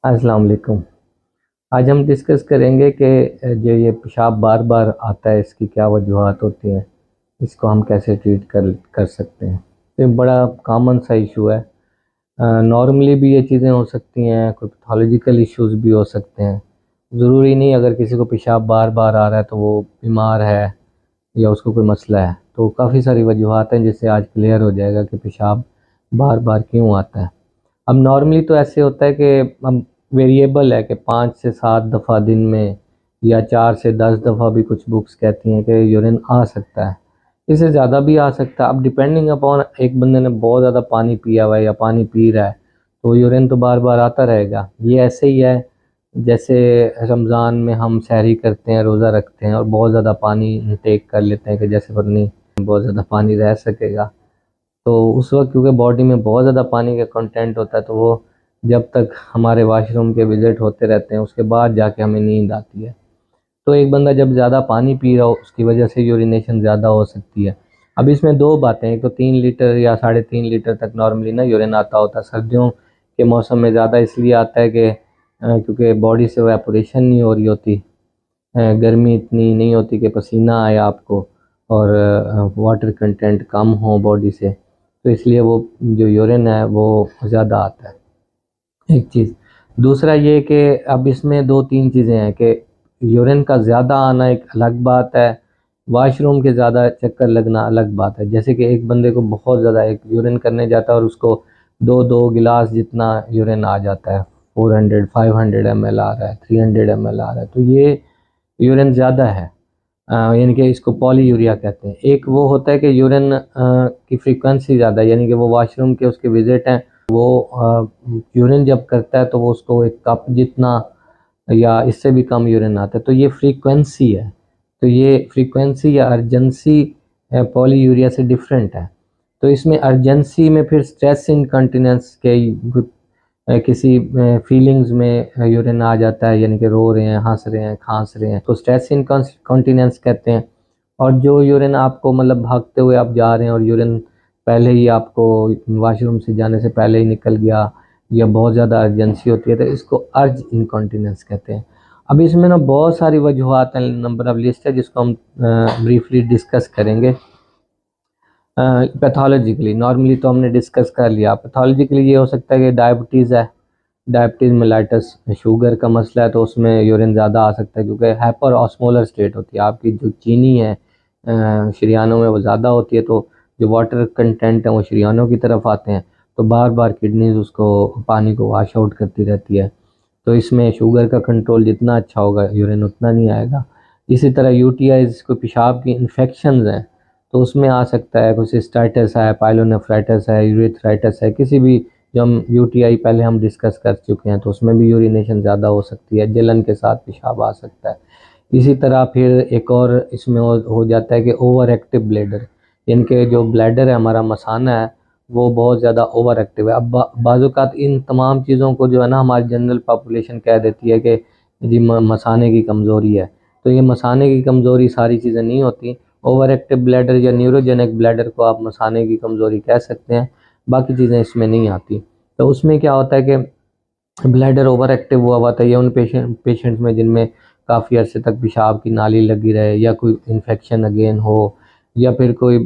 अस्सलाम वालेकुम। आज हम डिस्कस करेंगे कि जो ये पेशाब बार बार आता है इसकी क्या वजूहात होती हैं, इसको हम कैसे ट्रीट कर कर सकते हैं। तो ये बड़ा कॉमन सा इशू है। नॉर्मली भी ये चीज़ें हो सकती हैं, कोई पैथोलॉजिकल इश्यूज़ भी हो सकते हैं। ज़रूरी नहीं अगर किसी को पेशाब बार बार आ रहा है तो वो बीमार है या उसको कोई मसला है। तो काफ़ी सारी वजूहात हैं जिससे आज क्लियर हो जाएगा कि पेशाब बार बार क्यों आता है। अब नॉर्मली तो ऐसे होता है कि हम वेरिएबल है कि 5 से 7 दफ़ा दिन में या 4 से 10 दफ़ा भी कुछ बुक्स कहती हैं कि यूरिन आ सकता है। इससे ज़्यादा भी आ सकता है। अब डिपेंडिंग अपॉन एक बंदे ने बहुत ज़्यादा पानी पिया हुआ है या पानी पी रहा है तो यूरिन तो बार बार आता रहेगा। ये ऐसे ही है जैसे रमज़ान में हम सहरी करते हैं, रोज़ा रखते हैं और बहुत ज़्यादा पानी इंटेक कर लेते हैं कि जैसे पता नहीं बहुत ज़्यादा पानी रह सकेगा। तो उस वक्त क्योंकि बॉडी में बहुत ज़्यादा पानी का कंटेंट होता है तो वो जब तक हमारे वाशरूम के विज़िट होते रहते हैं उसके बाद जाके हमें नींद आती है। तो एक बंदा जब ज़्यादा पानी पी रहा हो उसकी वजह से यूरिनेशन ज़्यादा हो सकती है। अब इसमें दो बातें, एक तो 3 लीटर या 3.5 लीटर तक नॉर्मली ना यूरिन आता होता है। सर्दियों के मौसम में ज़्यादा इसलिए आता है कि क्योंकि बॉडी से एवापोरेशन नहीं हो रही होती, गर्मी इतनी नहीं होती कि पसीना आए आपको और वाटर कंटेंट कम हो बॉडी से, तो इसलिए वो जो यूरिन है वो ज़्यादा आता है। एक चीज़। दूसरा ये कि अब इसमें दो तीन चीज़ें हैं कि यूरिन का ज़्यादा आना एक अलग बात है, वाशरूम के ज़्यादा चक्कर लगना अलग बात है। जैसे कि एक बंदे को बहुत ज़्यादा एक यूरिन करने जाता है और उसको दो दो गिलास जितना यूरिन आ जाता है, 400 500 ml आ रहा है, 300 ml आ रहा है, तो ये यूरिन ज़्यादा है। यानी कि इसको पॉलीयूरिया कहते हैं। एक वो होता है कि यूरिन की फ्रीक्वेंसी ज़्यादा है, यानी कि वो वाशरूम के उसके विज़िट हैं, वो यूरिन जब करता है तो वो उसको एक कप जितना या इससे भी कम यूरिन आता है, तो ये फ्रीक्वेंसी है। तो ये फ्रीक्वेंसी या अर्जेंसी पॉलीयूरिया से डिफरेंट है। तो इसमें अर्जेंसी में फिर स्ट्रेस इनकंटिनेंस के किसी फीलिंग्स में यूरिन आ जाता है, यानी कि रो रहे हैं, हंस रहे हैं, खांस रहे हैं, तो स्ट्रेस इनकंटिनेंस कहते हैं। और जो यूरिन आपको मतलब भागते हुए आप जा रहे हैं और यूरिन पहले ही आपको वॉशरूम से जाने से पहले ही निकल गया या बहुत ज़्यादा अर्जेंसी होती है तो इसको अर्ज इनकॉन्टिनेंस कहते हैं। अब इसमें ना बहुत सारी वजूहात हैं, नंबर ऑफ लिस्ट है जिसको हम ब्रीफली डिस्कस करेंगे। पैथोलॉजिकली नॉर्मली तो हमने डिस्कस कर लिया। पैथोलॉजिकली ये हो सकता है कि डायबिटीज़ है, डायबिटीज़ मेलाइटस, शुगर का मसला है तो उसमें यूरिन ज़्यादा आ सकता है क्योंकि हाइपर ऑस्मोलर स्टेट होती है, आपकी जो चीनी है शरीयानों में वो ज़्यादा होती है, तो जो वाटर कंटेंट है वो शरीयानों की तरफ आते हैं, तो बार बार किडनीज उसको पानी को वाश आउट करती रहती है। तो इसमें शुगर का कंट्रोल जितना अच्छा होगा यूरिन उतना नहीं आएगा। इसी तरह यूटीआईज को पेशाब की इन्फेक्शंस हैं तो उसमें आ सकता है, कुछ सिस्टाइटिस है, पाइलोनेफ्राइटिस है, यूरेथ्राइटिस है, किसी भी जो हम यूटीआई पहले हम डिस्कस कर चुके हैं तो उसमें भी यूरिनेशन ज़्यादा हो सकती है, जलन के साथ पेशाब आ सकता है। इसी तरह फिर एक और इसमें हो जाता है कि ओवर एक्टिव ब्लैडर, यानी कि जो ब्लैडर है हमारा मसाना है वो बहुत ज़्यादा ओवर एक्टिव है। अब बाज़ात इन तमाम चीज़ों को जो है ना हमारी जनरल पॉपुलेशन कह देती है कि जी मसाने की कमज़ोरी है, तो ये मसाने की कमज़ोरी सारी चीज़ें नहीं होती। ओवर एक्टिव ब्लैडर या न्यूरोजेनिक ब्लैडर को आप मसाने की कमज़ोरी कह सकते हैं, बाकी चीज़ें इसमें नहीं आती। तो उसमें क्या होता है कि ब्लैडर ओवर एक्टिव हुआ हुआ था या उन पेशेंट्स में जिनमें काफ़ी अरसे तक पेशाब की नाली लगी रहे या कोई इन्फेक्शन अगेन हो या फिर कोई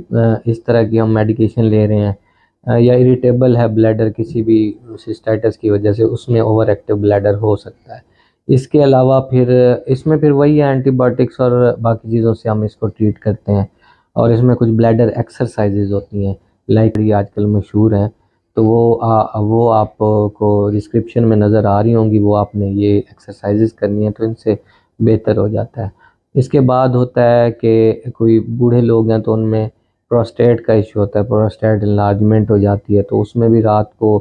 इस तरह की हम मेडिकेशन ले रहे हैं या इरिटेबल है ब्लैडर किसी भी सिस्टाइटिस की वजह से, उसमें ओवर एक्टिव ब्लैडर हो सकता है। इसके अलावा फिर इसमें फिर वही है एंटीबायोटिक्स और बाकी चीज़ों से हम इसको ट्रीट करते हैं। और इसमें कुछ ब्लैडर एक्सरसाइजेज होती हैं, लाइक ये आजकल मशहूर हैं, तो वो आपको डिस्क्रिप्शन में नज़र आ रही होंगी, वो आपने ये एक्सरसाइजेज करनी है तो इनसे बेहतर हो जाता है। इसके बाद होता है कि कोई बूढ़े लोग हैं तो उनमें प्रोस्टेट का इशू होता है, प्रोस्टेट इन्लार्जमेंट हो जाती है, तो उसमें भी रात को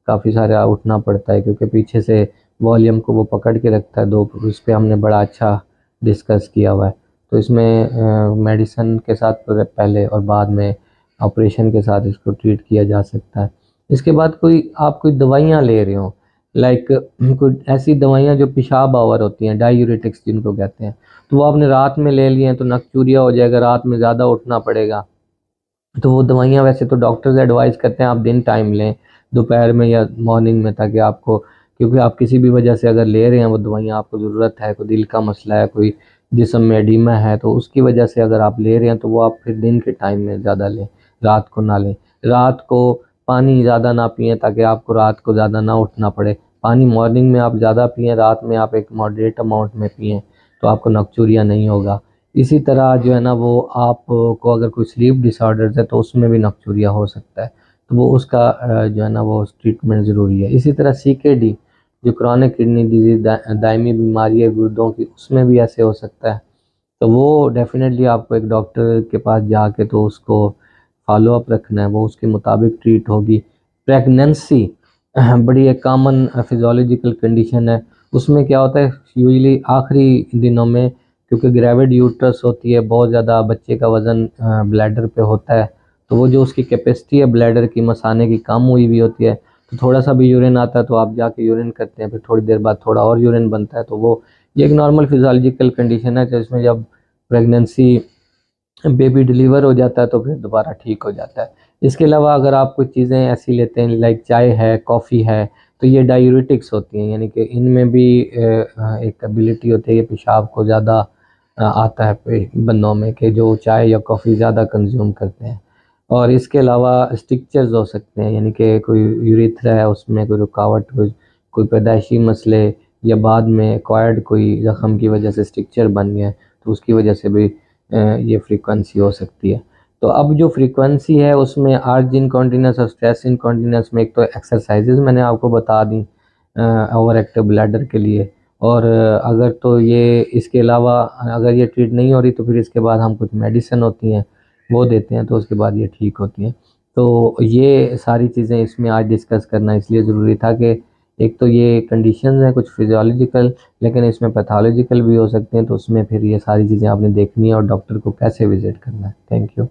काफ़ी सारा उठना पड़ता है क्योंकि पीछे से वॉल्यूम को वो पकड़ के रखता है दो, इस पर हमने बड़ा अच्छा डिस्कस किया हुआ है। तो इसमें मेडिसिन के साथ पहले और बाद में ऑपरेशन के साथ इसको ट्रीट किया जा सकता है। इसके बाद कोई दवाइयाँ ले रहे हो, लाइक कोई ऐसी दवाइयाँ जो पेशाब आवर होती हैं, डायूरेटिक्स जिनको कहते हैं, तो वो आपने रात में ले लिए हैं तो नक्चूरिया हो जाएगा, रात में ज़्यादा उठना पड़ेगा। तो वो दवाइयाँ वैसे तो डॉक्टर्स एडवाइस करते हैं आप दिन टाइम लें, दोपहर में या मॉर्निंग में, ताकि आपको क्योंकि आप किसी भी वजह से अगर ले रहे हैं वो दवाइयाँ, आपको ज़रूरत है, कोई दिल का मसला है, कोई जिस्म में एडिमा है, तो उसकी वजह से अगर आप ले रहे हैं तो वो आप फिर दिन के टाइम में ज़्यादा लें, रात को ना लें। रात को पानी ज़्यादा ना पिएँ ताकि आपको रात को ज़्यादा ना उठना पड़े। पानी मॉर्निंग में आप ज़्यादा पिएँ, रात में आप एक मॉडरेट अमाउंट में पिएँ, तो आपको नकचूरिया नहीं होगा। इसी तरह जो है ना वो आपको अगर कोई स्लीप डिसऑर्डर्स है तो उसमें भी नकचूरिया हो सकता है, तो वो उसका जो है ना वो ट्रीटमेंट ज़रूरी है। इसी तरह CKD जो क्रॉनिक किडनी डिजीज़ दायमी बीमारी है गुर्दों की, उसमें भी ऐसे हो सकता है। तो वो डेफ़िनेटली आपको एक डॉक्टर के पास जाके तो उसको फ़ॉलो अप रखना है, वो उसके मुताबिक ट्रीट होगी। प्रेगनेंसी बड़ी एक कॉमन फिज़ियोलॉजिकल कंडीशन है। उसमें क्या होता है यूजुअली आखिरी दिनों में, क्योंकि ग्रेविड यूट्रस होती है, बहुत ज़्यादा बच्चे का वज़न ब्लैडर पे होता है, तो वो जो उसकी कैपेसिटी है ब्लैडर की मसाने की कम हुई हुई होती है, तो थोड़ा सा भी यूरिन आता है तो आप जाके यूरिन करते हैं, फिर थोड़ी देर बाद थोड़ा और यूरिन बनता है, तो वो ये एक नॉर्मल फिज़ियोलॉजिकल कंडीशन है जिसमें जब प्रेगनेंसी बेबी डिलीवर हो जाता है तो फिर दोबारा ठीक हो जाता है। इसके अलावा अगर आप कुछ चीज़ें ऐसी लेते हैं लाइक चाय है, कॉफ़ी है, तो ये डायूरेटिक्स होती हैं, यानी कि इनमें भी एक एबिलिटी होती है, ये पेशाब को ज़्यादा आता है बंदों में कि जो चाय या कॉफ़ी ज़्यादा कंज्यूम करते हैं। और इसके अलावा स्ट्रिक्चर्स हो सकते हैं, यानी कि कोई यूरेथ्रा है उसमें कोई रुकावट, कोई पैदाइशी मसले, या बाद में एक्वायर्ड कोई ज़ख़म की वजह से स्ट्रिक्चर बन गया है, तो उसकी वजह से भी ये फ्रीक्वेंसी हो सकती है। तो अब जो फ्रीक्वेंसी है उसमें आर्ज इनकॉन्टिनेंस और स्ट्रेस इनकॉन्टिनेंस में एक तो एक्सरसाइजेज़ मैंने आपको बता दी ओवर एक्टिव ब्लैडर के लिए, और अगर तो ये इसके अलावा अगर ये ट्रीट नहीं हो रही तो फिर इसके बाद हम कुछ मेडिसिन होती हैं वो देते हैं, तो उसके बाद ये ठीक होती हैं। तो ये सारी चीज़ें इसमें आज डिस्कस करना इसलिए ज़रूरी था कि एक तो ये कंडीशंस हैं कुछ फिजियोलॉजिकल, लेकिन इसमें पैथोलॉजिकल भी हो सकते हैं, तो उसमें फिर ये सारी चीज़ें आपने देखनी है और डॉक्टर को कैसे विज़िट करना है। Thank you.